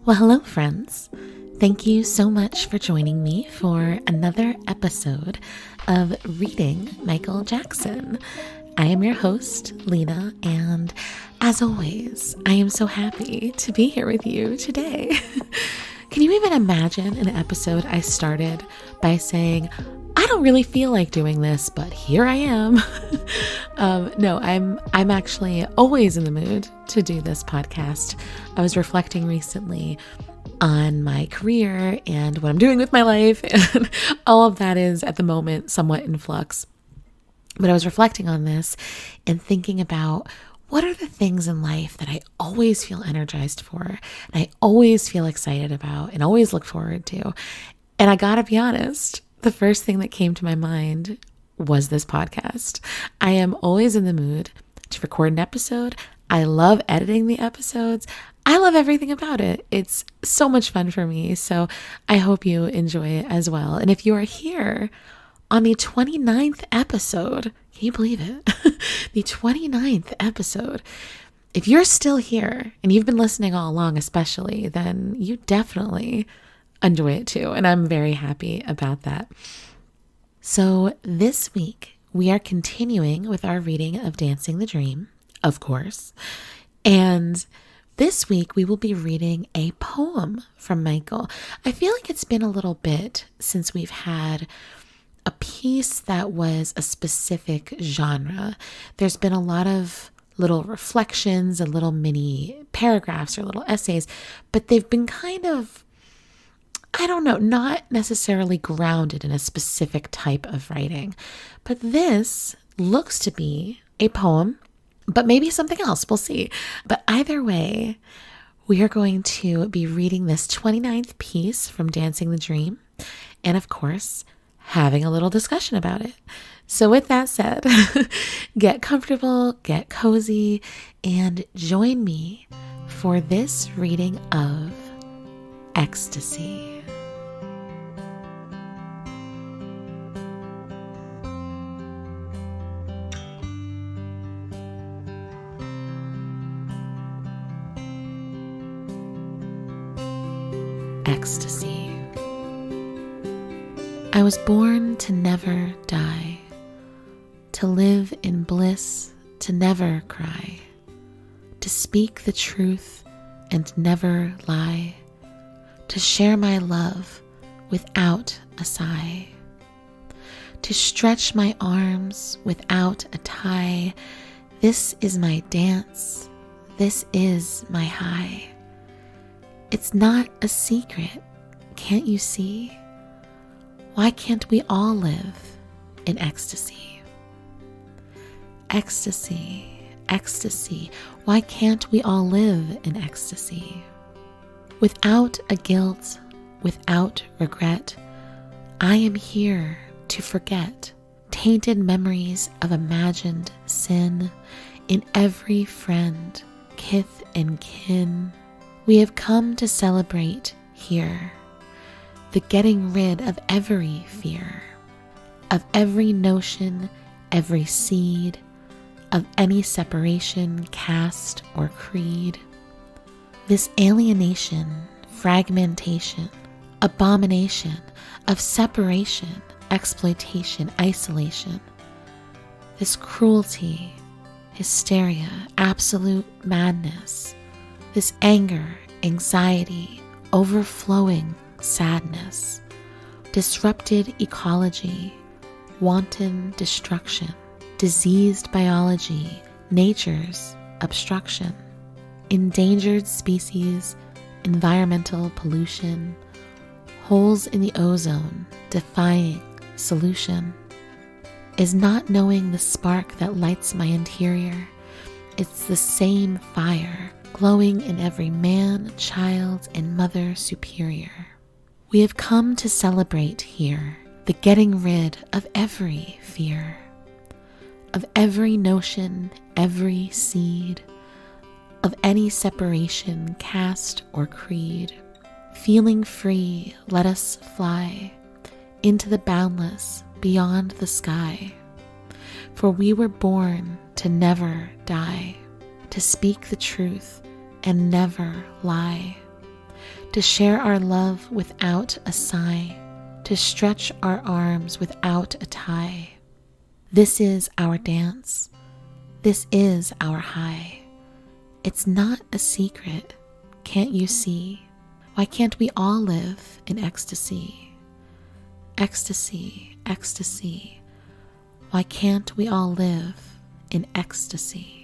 Well, hello, friends. Thank you so much for joining me for another episode of Reading Michael Jackson. I am your host, Lena, and as always, I am so happy to be here with you today. Can you even imagine an episode I started by saying, I don't really feel like doing this, but here I am. No, I'm actually always in the mood to do this podcast. I was reflecting recently on my career and what I'm doing with my life, and all of that is at the moment somewhat in flux. But I was reflecting on this and thinking about what are the things in life that I always feel energized for, and I always feel excited about, and always look forward to. And I gotta be honest, the first thing that came to my mind was this podcast. I am always in the mood to record an episode. I love editing the episodes. I love everything about it. It's so much fun for me. So I hope you enjoy it as well. And if you are here on the 29th episode, can you believe it? The 29th episode. If you're still here and you've been listening all along, especially, then you definitely enjoy it too. And I'm very happy about that. So this week, we are continuing with our reading of Dancing the Dream, of course. And this week, we will be reading a poem from Michael. I feel like it's been a little bit since we've had a piece that was a specific genre. There's been a lot of little reflections and little mini paragraphs or little essays, but they've been kind of, I don't know, not necessarily grounded in a specific type of writing. But this looks to be a poem, but maybe something else. We'll see. But either way, we are going to be reading this 29th piece from Dancing the Dream. And of course, having a little discussion about it. So with that said, get comfortable, get cozy, and join me for this reading of Ecstasy. Ecstasy. I was born to never die, to live in bliss, to never cry, to speak the truth and never lie, to share my love without a sigh, to stretch my arms without a tie. This is my dance, this is my high. It's not a secret, can't you see? Why can't we all live in ecstasy? Ecstasy, ecstasy, why can't we all live in ecstasy? Without a guilt, without regret, I am here to forget tainted memories of imagined sin in every friend, kith and kin. We have come to celebrate here the getting rid of every fear, of every notion, every seed, of any separation, caste, or creed. This alienation, fragmentation, abomination of separation, exploitation, isolation, this cruelty, hysteria, absolute madness, this anger, anxiety, overflowing sadness, disrupted ecology, wanton destruction, diseased biology, nature's obstruction, endangered species, environmental pollution, holes in the ozone, defying solution, is not knowing the spark that lights my interior. It's the same fire glowing in every man, child, and mother superior. We have come to celebrate here the getting rid of every fear, of every notion, every seed, of any separation, caste, or creed. Feeling free, let us fly into the boundless, beyond the sky. For we were born to never die, to speak the truth and never lie. to share our love without a sigh, to stretch our arms without a tie. This is our dance. This is our high. It's not a secret, can't you see? Why can't we all live in ecstasy? Ecstasy, ecstasy. Why can't we all live in ecstasy?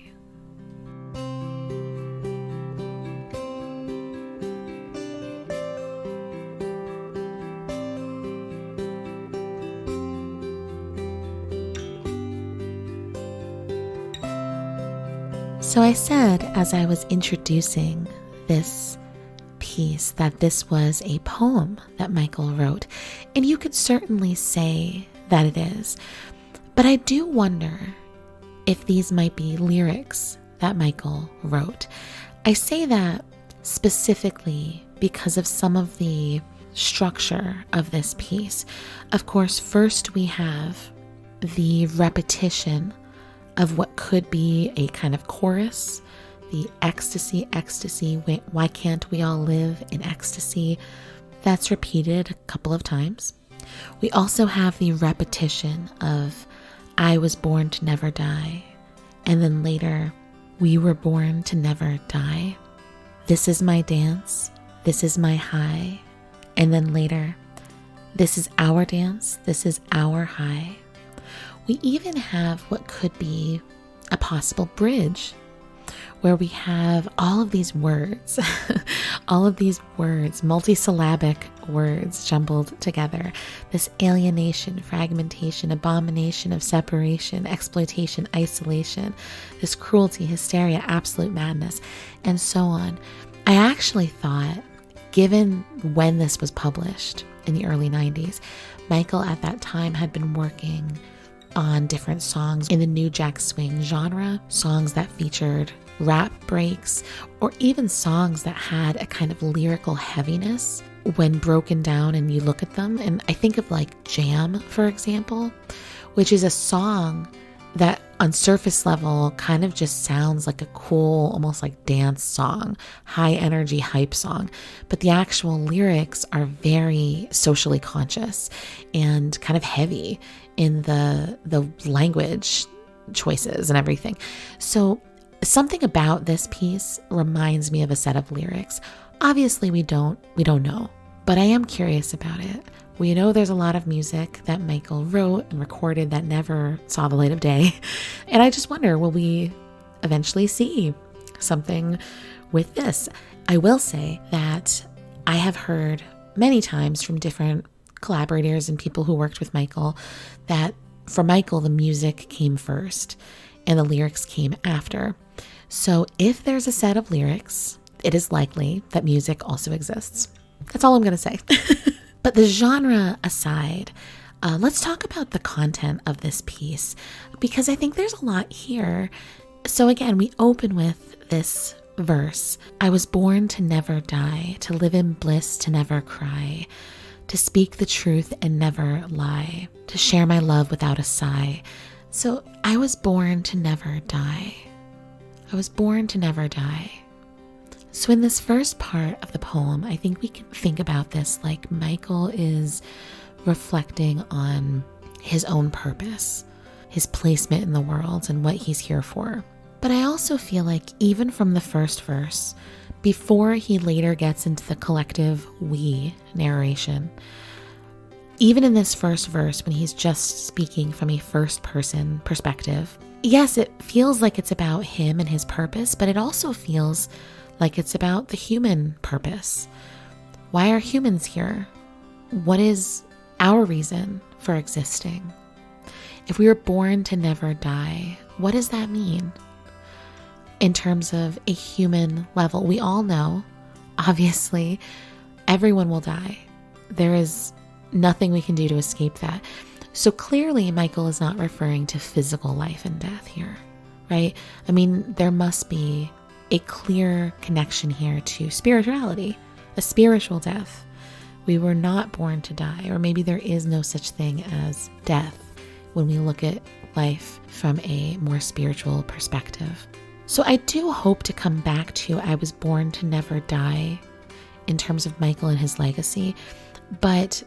So I said, as I was introducing this piece, that this was a poem that Michael wrote, and you could certainly say that it is. But I do wonder if these might be lyrics that Michael wrote. I say that specifically because of some of the structure of this piece. Of course, first we have the repetition of what could be a kind of chorus, the ecstasy, ecstasy, why can't we all live in ecstasy? That's repeated a couple of times. We also have the repetition of I was born to never die, and then later, we were born to never die. This is my dance, this is my high, and then later, this is our dance, this is our high. We even have what could be a possible bridge where we have all of these words, multisyllabic words jumbled together. This alienation, fragmentation, abomination of separation, exploitation, isolation, this cruelty, hysteria, absolute madness, and so on. I actually thought, given when this was published in the early 90s, Michael at that time had been working on different songs in the new jack swing genre, songs that featured rap breaks, or even songs that had a kind of lyrical heaviness when broken down and you look at them. And I think of like Jam, for example, which is a song that on surface level kind of just sounds like a cool, almost like dance song, high energy hype song. But the actual lyrics are very socially conscious and kind of heavy in the language choices and everything. So something about this piece reminds me of a set of lyrics. Obviously we don't know, but I am curious about it. We know there's a lot of music that Michael wrote and recorded that never saw the light of day. And I just wonder, will we eventually see something with this? I will say that I have heard many times from different collaborators and people who worked with Michael that for Michael, the music came first and the lyrics came after. So if there's a set of lyrics, it is likely that music also exists. That's all I'm going to say. But the genre aside, let's talk about the content of this piece, because I think there's a lot here. So again, we open with this verse. I was born to never die, to live in bliss, to never cry, to speak the truth and never lie, to share my love without a sigh. So I was born to never die. I was born to never die. So in this first part of the poem, I think we can think about this like Michael is reflecting on his own purpose, his placement in the world and what he's here for. But I also feel like even from the first verse, before he later gets into the collective we narration, even in this first verse, when he's just speaking from a first person perspective, yes, it feels like it's about him and his purpose, but it also feels like it's about the human purpose. Why are humans here? What is our reason for existing? If we were born to never die, what does that mean? In terms of a human level, we all know, obviously, everyone will die. There is nothing we can do to escape that. So clearly, Michael is not referring to physical life and death here, right? I mean, there must be a clear connection here to spirituality, a spiritual death. We were not born to die, or maybe there is no such thing as death when we look at life from a more spiritual perspective. So I do hope to come back to I was born to never die in terms of Michael and his legacy. But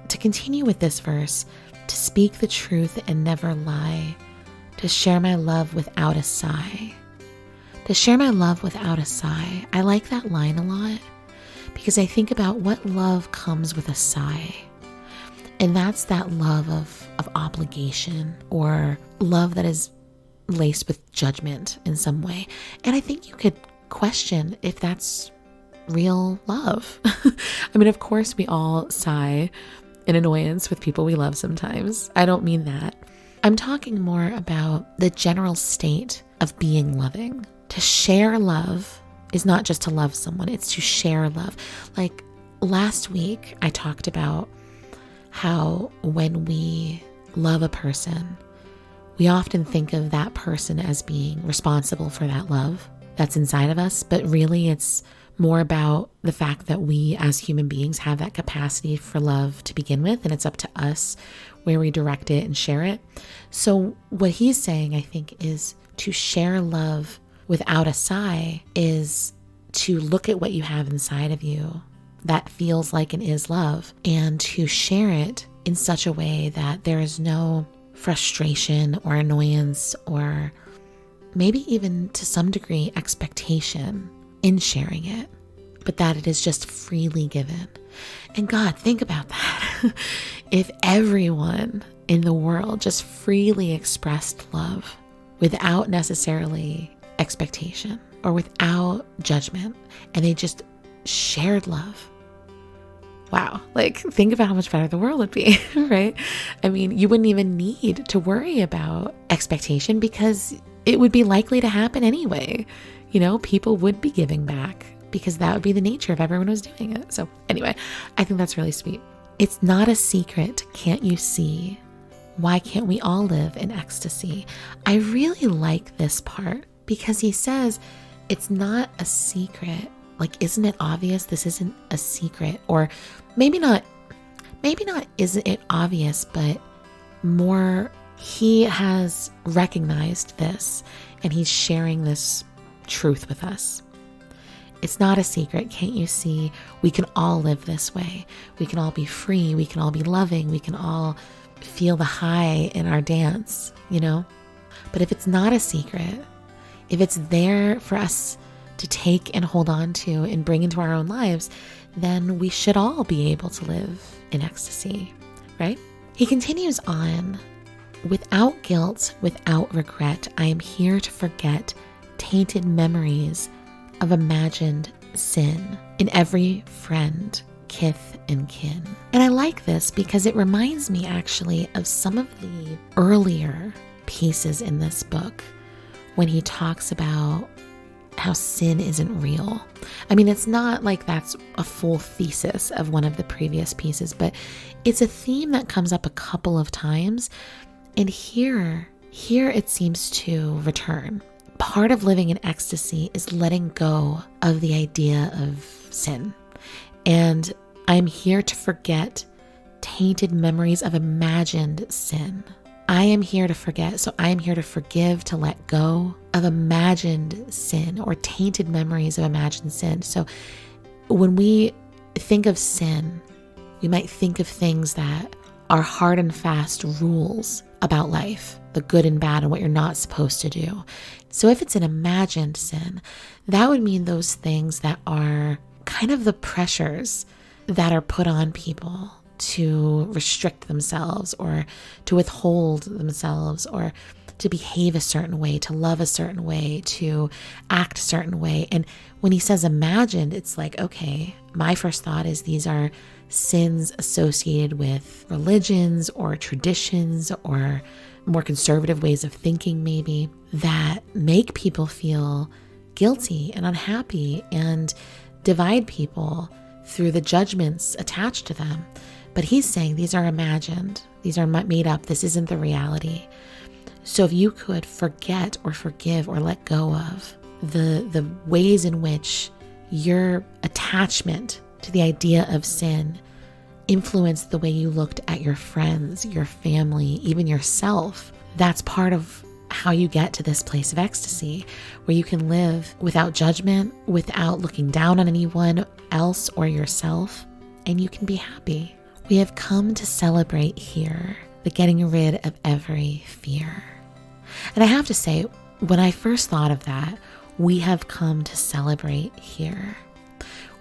to continue with this verse, to speak the truth and never lie, to share my love without a sigh. To share my love without a sigh. I like that line a lot because I think about what love comes with a sigh. And that's that love of obligation, or love that is laced with judgment in some way. And I think you could question if that's real love. I mean, of course, we all sigh in annoyance with people we love sometimes. I don't mean that. I'm talking more about the general state of being loving. To share love is not just to love someone, it's to share love. Like last week, I talked about how when we love a person, we often think of that person as being responsible for that love that's inside of us, but really it's more about the fact that we as human beings have that capacity for love to begin with, and it's up to us where we direct it and share it. So what he's saying, I think, is to share love without a sigh is to look at what you have inside of you that feels like and is love, and to share it in such a way that there is no frustration or annoyance or maybe even to some degree expectation in sharing it, but that it is just freely given. And God, think about that. If everyone in the world just freely expressed love without necessarily expectation or without judgment, and they just shared love. Wow, like think about how much better the world would be, right? I mean, you wouldn't even need to worry about expectation because it would be likely to happen anyway. You know, people would be giving back because that would be the nature of everyone who's doing it. So anyway, I think that's really sweet. It's not a secret, can't you see? Why can't we all live in ecstasy? I really like this part because he says it's not a secret. Like, isn't it obvious this isn't a secret? Or maybe not isn't it obvious, but more he has recognized this and he's sharing this truth with us. It's not a secret, can't you see? We can all live this way. We can all be free. We can all be loving. We can all feel the high in our dance, you know? But if it's not a secret, if it's there for us to take and hold on to and bring into our own lives, then we should all be able to live in ecstasy, right? He continues on, without guilt, without regret, I am here to forget tainted memories of imagined sin in every friend, kith, and kin. And I like this because it reminds me actually of some of the earlier pieces in this book when he talks about how sin isn't real. I mean, it's not like that's a full thesis of one of the previous pieces, but it's a theme that comes up a couple of times. And here it seems to return. Part of living in ecstasy is letting go of the idea of sin. And I'm here to forget tainted memories of imagined sin. I am here to forget, so I am here to forgive, to let go of imagined sin or tainted memories of imagined sin. So when we think of sin, we might think of things that are hard and fast rules about life, the good and bad and what you're not supposed to do. So if it's an imagined sin, that would mean those things that are kind of the pressures that are put on people to restrict themselves or to withhold themselves or to behave a certain way, to love a certain way, to act a certain way. And when he says imagined, it's like, okay, my first thought is these are sins associated with religions or traditions or more conservative ways of thinking maybe that make people feel guilty and unhappy and divide people through the judgments attached to them. But he's saying these are imagined, these are made up, this isn't the reality. So if you could forget or forgive or let go of the ways in which your attachment to the idea of sin influenced the way you looked at your friends, your family, even yourself, that's part of how you get to this place of ecstasy where you can live without judgment, without looking down on anyone else or yourself, and you can be happy. We have come to celebrate here the getting rid of every fear. And I have to say, when I first thought of that, we have come to celebrate here.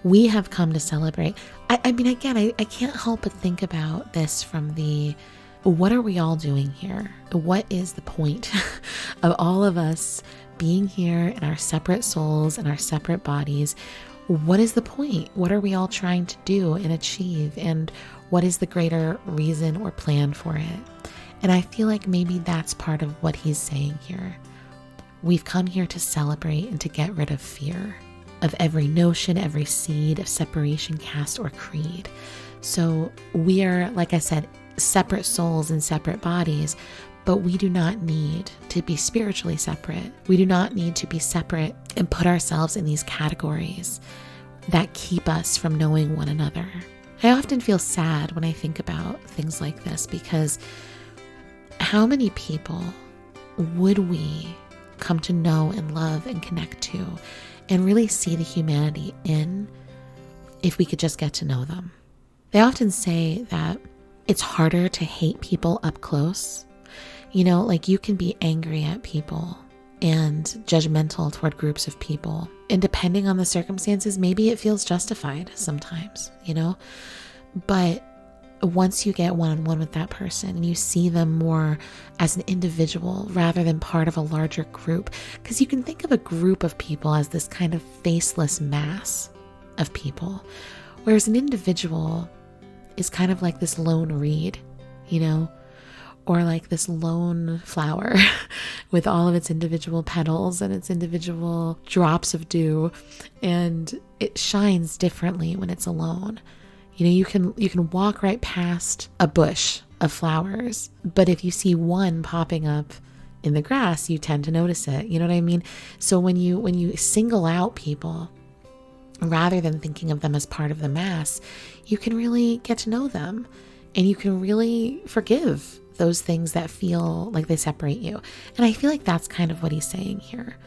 We have come to celebrate. I mean, again, I can't help but think about this from what are we all doing here? What is the point of all of us being here in our separate souls and our separate bodies? What is the point? What are we all trying to do and achieve? And what is the greater reason or plan for it? And I feel like maybe that's part of what he's saying here. We've come here to celebrate and to get rid of fear, of every notion, every seed of separation, caste, or creed. So we are, like I said, separate souls and separate bodies, but we do not need to be spiritually separate. We do not need to be separate and put ourselves in these categories that keep us from knowing one another. I often feel sad when I think about things like this, because how many people would we come to know and love and connect to and really see the humanity in if we could just get to know them? They often say that it's harder to hate people up close. You know, like you can be angry at people and judgmental toward groups of people. And depending on the circumstances, maybe it feels justified sometimes, you know? But once you get one-on-one with that person and you see them more as an individual rather than part of a larger group, because you can think of a group of people as this kind of faceless mass of people, whereas an individual is kind of like this lone reed, you know, or like this lone flower with all of its individual petals and its individual drops of dew, and it shines differently when it's alone. You know, you can walk right past a bush of flowers, but if you see one popping up in the grass, you tend to notice it. You know what I mean? So when you single out people, rather than thinking of them as part of the mass, you can really get to know them, and you can really forgive those things that feel like they separate you. And I feel like that's kind of what he's saying here.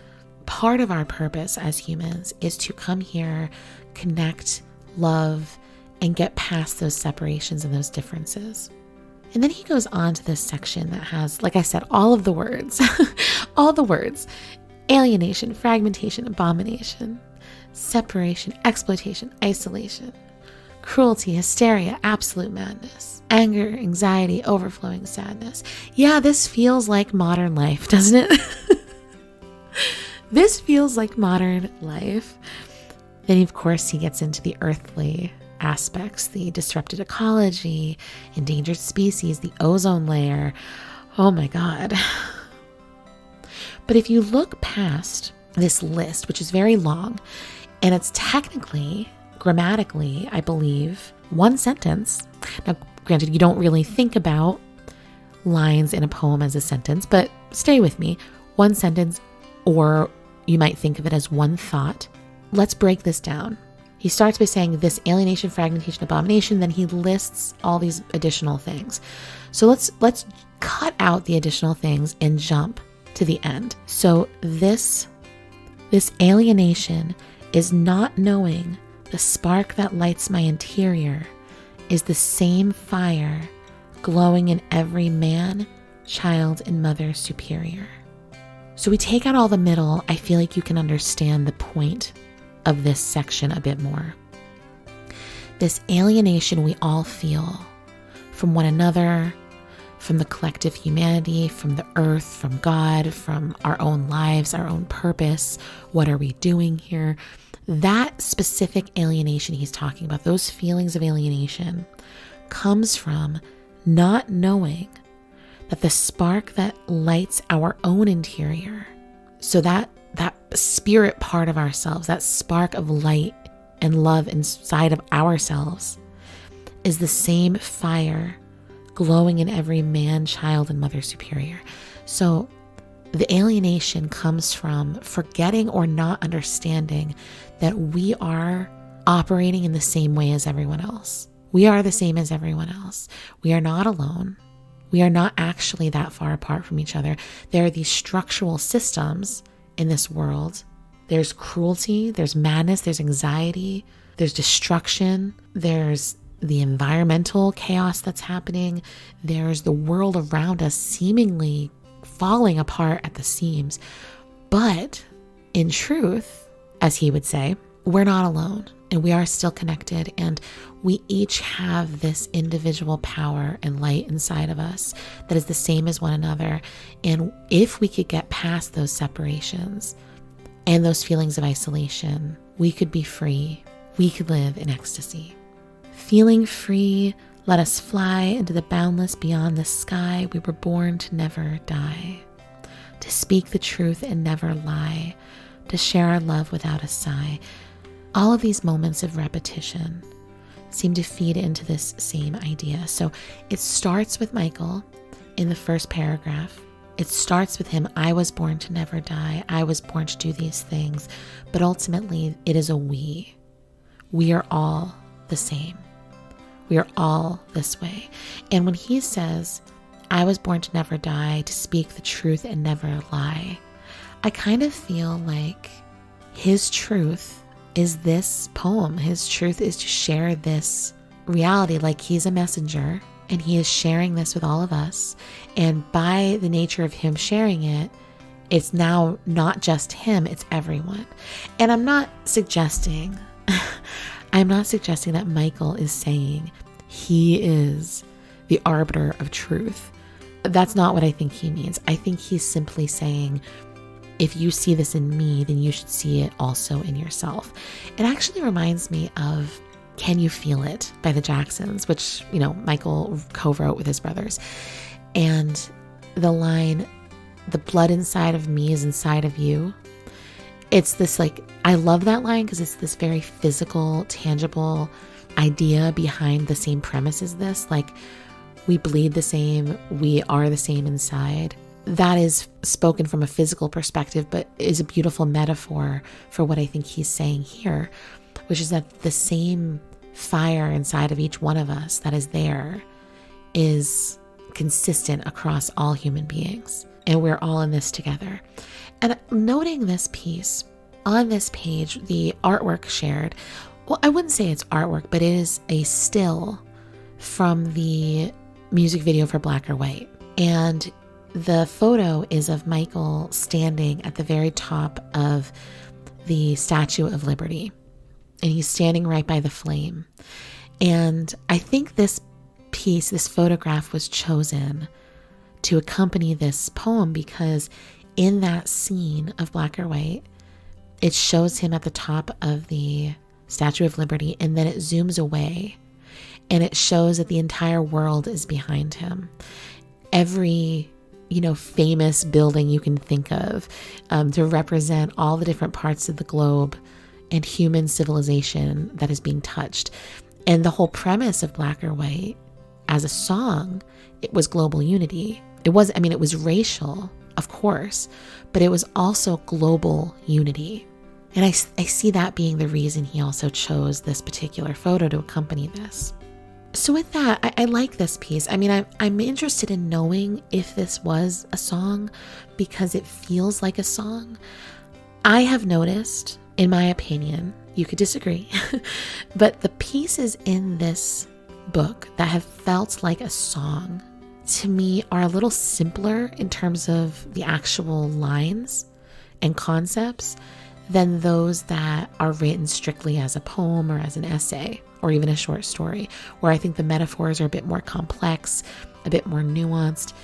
Part of our purpose as humans is to come here, connect, love, and get past those separations and those differences. And then he goes on to this section that has, like I said, all of the words, all the words: alienation, fragmentation, abomination, separation, exploitation, isolation, cruelty, hysteria, absolute madness, anger, anxiety, overflowing sadness. Yeah, this feels like modern life, doesn't it? This feels like modern life. Then, of course, he gets into the earthly aspects, the disrupted ecology, endangered species, the ozone layer. Oh my God. But if you look past this list, which is very long, and it's technically, grammatically, I believe, one sentence. Now, granted, you don't really think about lines in a poem as a sentence, but stay with me. One sentence, or you might think of it as one thought. Let's break this down. He starts by saying this: alienation, fragmentation, abomination. Then he lists all these additional things. So let's cut out the additional things and jump to the end. So this alienation is not knowing the spark that lights my interior is the same fire glowing in every man, child, and mother superior. So we take out all the middle. I feel like you can understand the point of this section a bit more. This alienation we all feel from one another, from the collective humanity, from the earth, from God, from our own lives, our own purpose. What are we doing here? That specific alienation he's talking about, those feelings of alienation, comes from not knowing that the spark that lights our own interior, so that spirit part of ourselves, that spark of light and love inside of ourselves, is the same fire glowing in every man, child, and mother superior. So the alienation comes from forgetting or not understanding that we are operating in the same way as everyone else. We are the same as everyone else. We are not alone. We are not actually that far apart from each other. There are these structural systems in this world. There's cruelty, there's madness, there's anxiety, there's destruction, there's the environmental chaos that's happening. There's the world around us seemingly falling apart at the seams. But in truth, as he would say, we're not alone, and we are still connected, and we each have this individual power and light inside of us that is the same as one another. And if we could get past those separations and those feelings of isolation, we could be free. We could live in ecstasy. Feeling free, let us fly into the boundless beyond the sky. We were born to never die, to speak the truth and never lie, to share our love without a sigh. All of these moments of repetition seem to feed into this same idea. So it starts with Michael in the first paragraph. It starts with him, I was born to never die. I was born to do these things. But ultimately, it is a we. We are all the same. We are all this way. And when he says, I was born to never die, to speak the truth and never lie, I kind of feel like his truth is this poem. His truth is to share this reality, like he's a messenger and he is sharing this with all of us. And by the nature of him sharing it, it's now not just him, it's everyone. And I'm not suggesting that Michael is saying he is the arbiter of truth. That's not what I think he means. I think he's simply saying, if you see this in me, then you should see it also in yourself. It actually reminds me of Can You Feel It by the Jacksons, which, Michael co-wrote with his brothers. And the line, the blood inside of me is inside of you. It's this I love that line because it's this very physical, tangible idea behind the same premise as this. We bleed the same, we are the same inside. That is spoken from a physical perspective, but is a beautiful metaphor for what I think he's saying here, which is that the same fire inside of each one of us that is there is consistent across all human beings. And we're all in this together. And noting this piece, on this page, the artwork shared, well, I wouldn't say it's artwork, but it is a still from the music video for Black or White. And the photo is of Michael standing at the very top of the Statue of Liberty. And he's standing right by the flame. And I think this piece, this photograph, was chosen to accompany this poem because in that scene of Black or White, it shows him at the top of the Statue of Liberty, and then it zooms away and it shows that the entire world is behind him. Every famous building you can think of to represent all the different parts of the globe and human civilization that is being touched. And the whole premise of Black or White as a song, it was global unity. It was racial, of course, but it was also global unity. And I see that being the reason he also chose this particular photo to accompany this. So with that, I like this piece. I'm interested in knowing if this was a song because it feels like a song. I have noticed, in my opinion, you could disagree, but the pieces in this book that have felt like a song to me are a little simpler in terms of the actual lines and concepts than those that are written strictly as a poem or as an essay or even a short story, where I think the metaphors are a bit more complex, a bit more nuanced.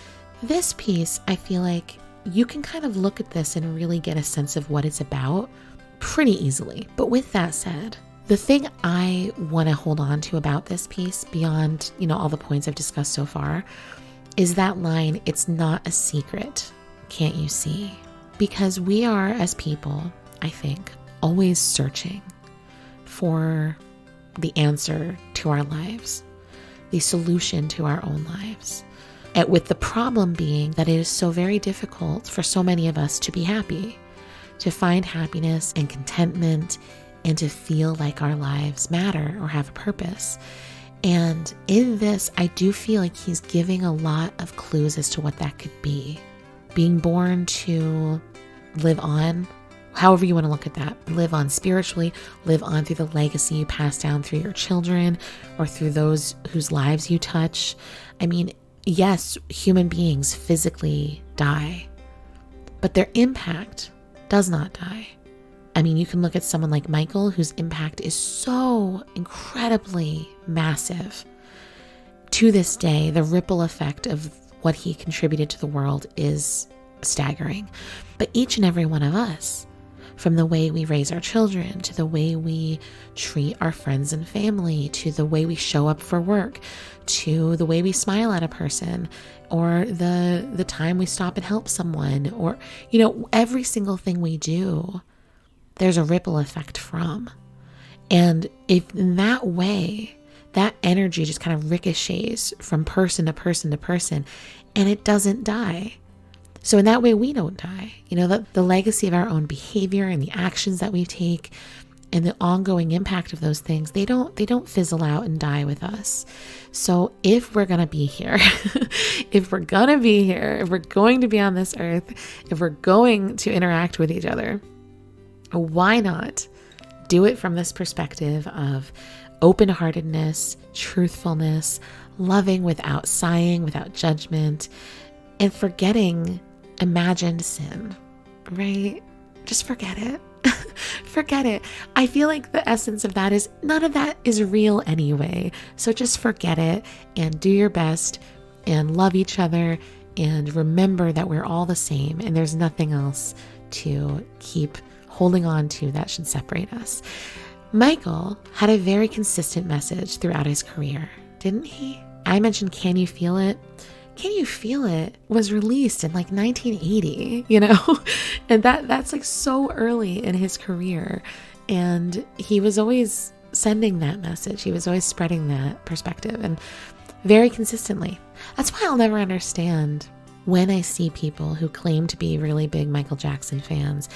This piece, I feel like you can kind of look at this and really get a sense of what it's about pretty easily. But with that said, the thing I want to hold on to about this piece, beyond, all the points I've discussed so far, is that line, it's not a secret, can't you see? Because we are, as people, I think, always searching for the answer to our lives, the solution to our own lives. And with the problem being that it is so very difficult for so many of us to be happy, to find happiness and contentment, and to feel like our lives matter or have a purpose. And in this, I do feel like he's giving a lot of clues as to what that could be. Being born to live on, however you want to look at that, live on spiritually, live on through the legacy you pass down through your children or through those whose lives you touch. I mean, yes, human beings physically die, but their impact does not die. I mean, you can look at someone like Michael, whose impact is so incredibly massive. To this day, the ripple effect of what he contributed to the world is staggering. But each and every one of us, from the way we raise our children, to the way we treat our friends and family, to the way we show up for work, to the way we smile at a person, or the time we stop and help someone, or, every single thing we do, there's a ripple effect from. And if in that way, that energy just kind of ricochets from person to person to person, and it doesn't die. So in that way, we don't die. The legacy of our own behavior and the actions that we take and the ongoing impact of those things, they don't fizzle out and die with us. So if we're going to be here, if we're going to be on this earth, if we're going to interact with each other, why not do it from this perspective of open-heartedness, truthfulness, loving without sighing, without judgment, and forgetting imagined sin, right? Just forget it. Forget it. I feel like the essence of that is none of that is real anyway. So just forget it and do your best and love each other and remember that we're all the same and there's nothing else to keep holding on to that should separate us. Michael had a very consistent message throughout his career, didn't he? I mentioned Can You Feel It? Can You Feel It was released in 1980, and that's so early in his career. And he was always sending that message. He was always spreading that perspective and very consistently. That's why I'll never understand when I see people who claim to be really big Michael Jackson fans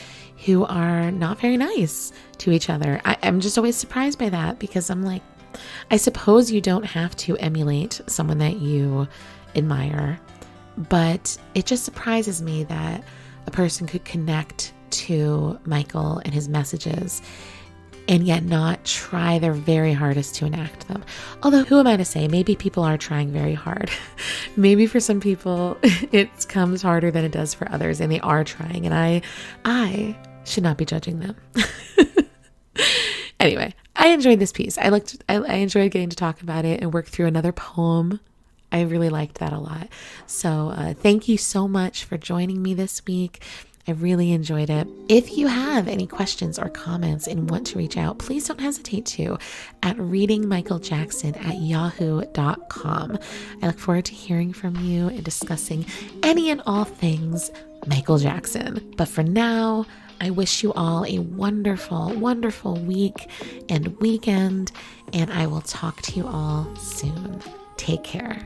who are not very nice to each other. I'm just always surprised by that because I'm like, I suppose you don't have to emulate someone that you admire, but it just surprises me that a person could connect to Michael and his messages and yet not try their very hardest to enact them. Although, who am I to say? Maybe people are trying very hard. Maybe for some people it comes harder than it does for others, and they are trying, and I should not be judging them. Anyway, I enjoyed this piece. I enjoyed getting to talk about it and work through another poem. I really liked that a lot. So thank you so much for joining me this week. I really enjoyed it. If you have any questions or comments and want to reach out, please don't hesitate to at readingmichaeljackson@yahoo.com. I look forward to hearing from you and discussing any and all things Michael Jackson. But for now, I wish you all a wonderful, wonderful week and weekend, and I will talk to you all soon. Take care.